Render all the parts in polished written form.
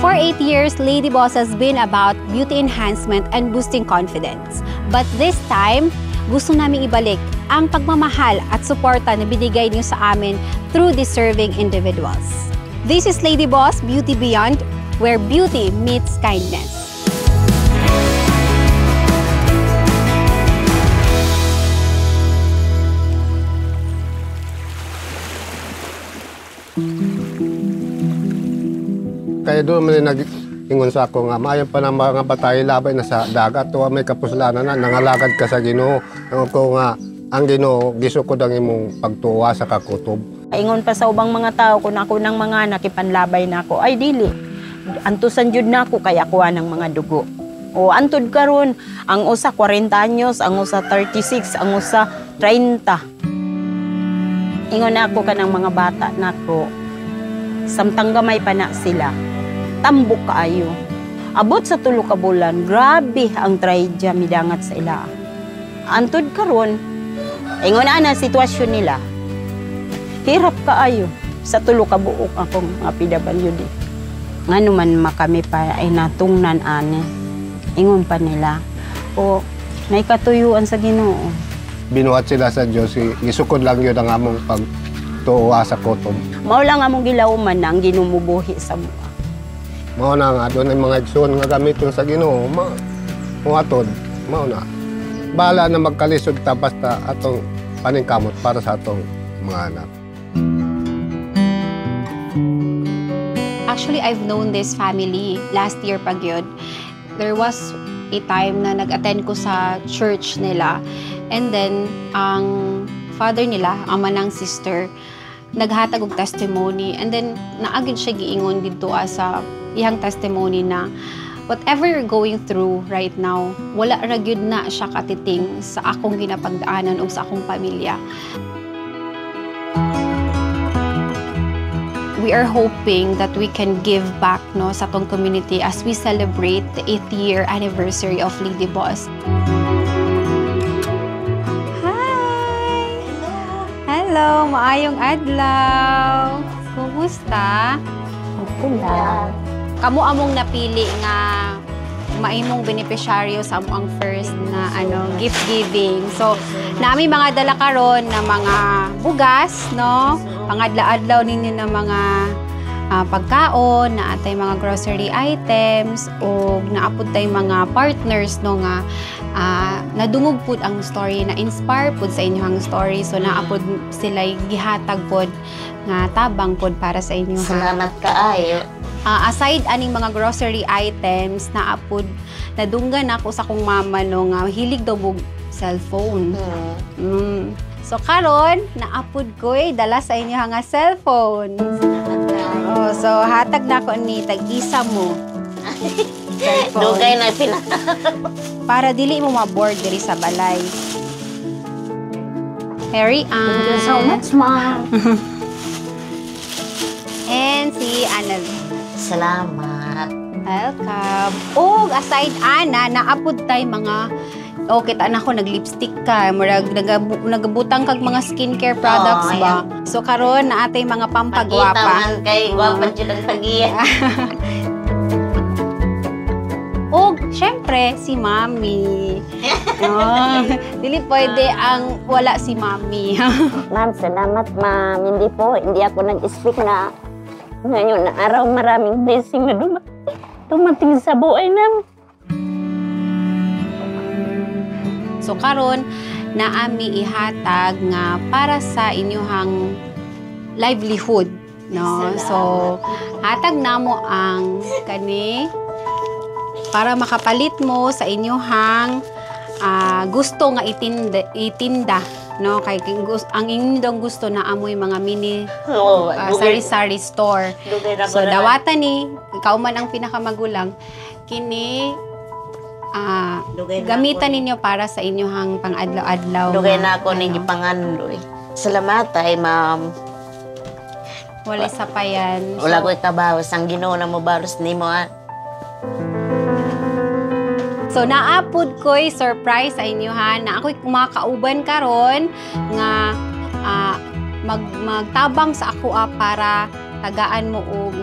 For 8 years, Lady Boss has been about beauty enhancement and boosting confidence. But this time, gusto namin ibalik ang pagmamahal at suporta na binigay niyo sa amin through deserving individuals. This is Lady Boss Beauty Beyond, where beauty meets kindness. Kaya doon man nag-ingon sa ako nga, maayong pa ng mga batay labay na sa dagat, tuwa may kapuslanan na, nangalagad ka sa Ginoo. Ko nga, ang Ginoo, giso ko dang imong pagtuwa sa kakutob. Ingon pa sa ubang mga tao, kung ako ng mga anak, ipanlabay na ako, ay dili. Antusan jud na ako, kaya kuha ng mga dugo. O antod karon, ang usa 40 anyos, ang usa 36, ang usa 30. Ingon na ako ka ng mga bata nako, samtang gamay pa na sila. Tambok kaayo. Abot sa 3 ka bulan, grabe ang traidya midangat sa ila. Antod karon, ingon na sitwasyon nila. Hirap kaayo sa 3 ka buok akong mga PWD. Ngano man makami pa ay natungnan ani. Ingon pa nila, o naikatuyuan sa Ginoo. Binuhat sila sa Diyos, gisukod lang yun ang among pagtuwa sa kutob. Mao lang among gilauman na ang ginumubuhi sa mga. Mao na nga, doon ay mga igsoon nga gamiton sa Ginoo. Muhatod, mao na. Bahala na magkalisod ta basta atong paningkamot para sa atong mga anak. Actually, I've known this family last year pa gyud. There was a time na nag-attend ko sa church nila. And then, ang father nila, ama ng sister, naghatag og testimony. And then, naagid siya giingon dito sa iyang testimony na whatever you're going through right now, wala ra gyud na siya katiting sa akong ginapagdaanan o sa akong pamilya. We are hoping that we can give back sa atong community as we celebrate the 8th year anniversary of Lady Boss. Hi! Hello! Maayong adlaw! Kumusta? Kunda. Kamu among napili nga maimong beneficiaryo sa among first na gift giving. So, nami mga dala karon na mga bugas, no? Pangadlaw-adlaw ninyo na mga pagkaon, na atay mga grocery items, o naapod tay mga partners, no, nga nadungog pud ang story, na inspire pud sa inyong story. So, naapod sila gihatag pud nga tabang pud para sa inyo. Salamat kaayo. Aside aning mga grocery items, naapod nadunggan ako sa kong mama no nga hilig daw og cellphone. So karon naapod ko dala sa inyo nga cellphone. So hatag na ko ni tag-isa mo. Dugay na pila. Para dili mo ma-board diri sa balay. Harry Ann. Thank you so much, Mom. And si Anna. Salamat. Welcome. O, aside Ana, naapod tay mga, kita na ko, nag-lipstick ka, nagabutang kag mga skincare products ba? Ayan. So, karon na atay mga pampagwapa. Pakita man kay wapan dyan ang tagiya. O, syempre, si Mami. Dili pwede ang wala si Mami. Ma'am, salamat, Ma'am. Hindi ako nag-speak na ngayon na araw maraming blessing na dumating sa buhay namin. So karon naami ihatag nga para sa inyong livelihood, no? So hatag namo ang kani para makapalit mo sa inyong gusto nga itinda, no? Kay ang inyong gusto na amoy mga mini sari-sari store. So dawatan ni ikaw man ang pinakamagulang kini gamitan ninyo para sa inyong pang-adlaw-adlaw. Dugay na ako ning gipangandoy. Salamat ay Ma'am. Wala sa payan. Wala ko'y kabawas ang Ginoo na mo baros nimo. So naapod ko'y surprise sa inyo na ako'y kumakauban karon nga magtabang sa ako para tagaan mo og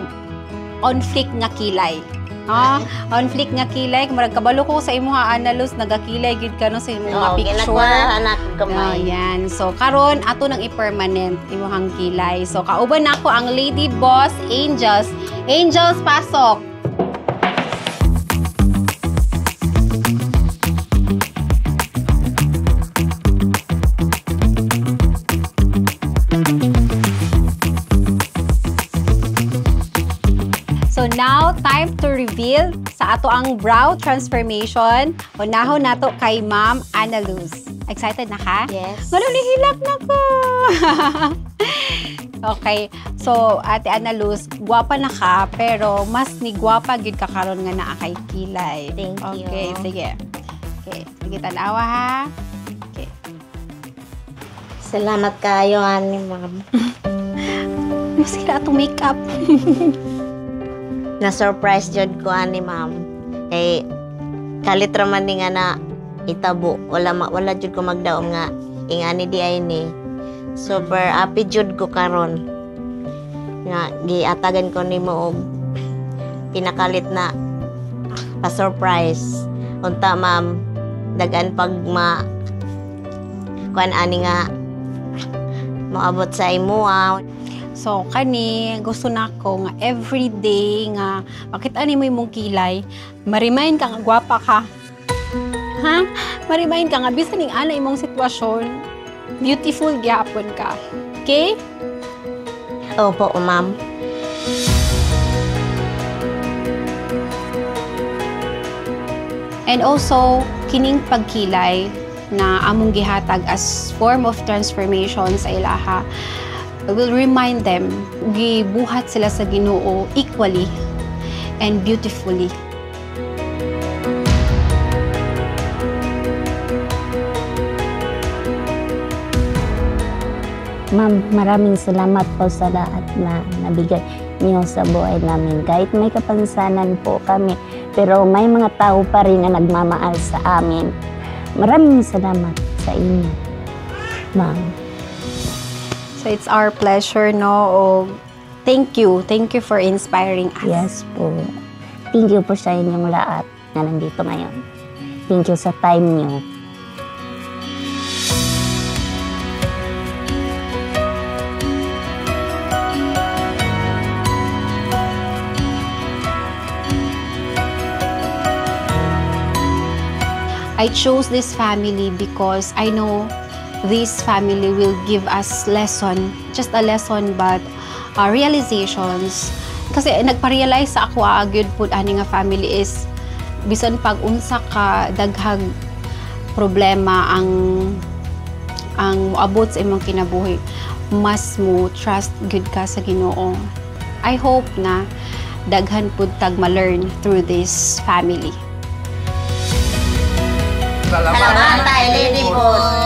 on flick nga kilay. No? On flick nga kilay, murag kabalo ko sa imuha Analuz, nagakilay gid ka no sa imong mga picture. anak Oh, yan. So, karon ato nang i-permanent imuhang kilay. So, kauban nako ang Lady Boss Angels. Angels, pasok! So now, time to reveal sa ato ang brow transformation. Unahon nato kay Ma'am Analuz. Excited na ka? Yes. Hilak na ko. Okay. So, Ate Analuz, gwapa na ka, pero mas ni gwapa gyud ka karon nga naa kay kilay. Thank you. Okay, sige. Okay, sige tanawa ha. Okay. Salamat kayo, ani, ma'am. Mas kira atong makeup. Na-surprise jud ko, ani, ma'am. Kay, kalit raman ni nga na itabo. Wala jud ko magdaom nga. Ingani di ay ni. Super happy jud ko karon. Nga, giatagan ko ni mo og pinakalit na pa-surprise. Unta, ma'am, dagan pag kuan ani nga maabot sa imo. So, kani, gusto na ko nga everyday nga, makita ni mo imong kilay, ma-remind ka nga gwapa ka. Ha? Ma-remind ka nga, bisan ning ana imong sitwasyon, beautiful gyapon ka. Okay? Opo, ma'am. And also, kining pagkilay na among gihatag as form of transformation sa ilaha, will remind them, gibuhat sila sa Ginoo equally and beautifully. Ma'am, maraming salamat po sa lahat na nabigay niyo sa buhay namin. Kahit may kapansanan po kami, pero may mga tao pa rin na nagmamahal sa amin. Maraming salamat sa inyo, ma'am. So it's our pleasure, no? Thank you. Thank you for inspiring us. Yes po. Thank you po sa inyong lahat na nandito ngayon. Thank you sa time niyo. I chose this family because I know this family will give us lesson, just a lesson, but realizations. Kasi nagpa-realize sa ako, good po ani nga family is, bisan pag unsa ka daghag problema ang abot sa imong kinabuhi, mas mo trust good ka sa Ginoo. I hope na daghan pud tag ma-learn through this family. Salamat tayo, Lady Boss.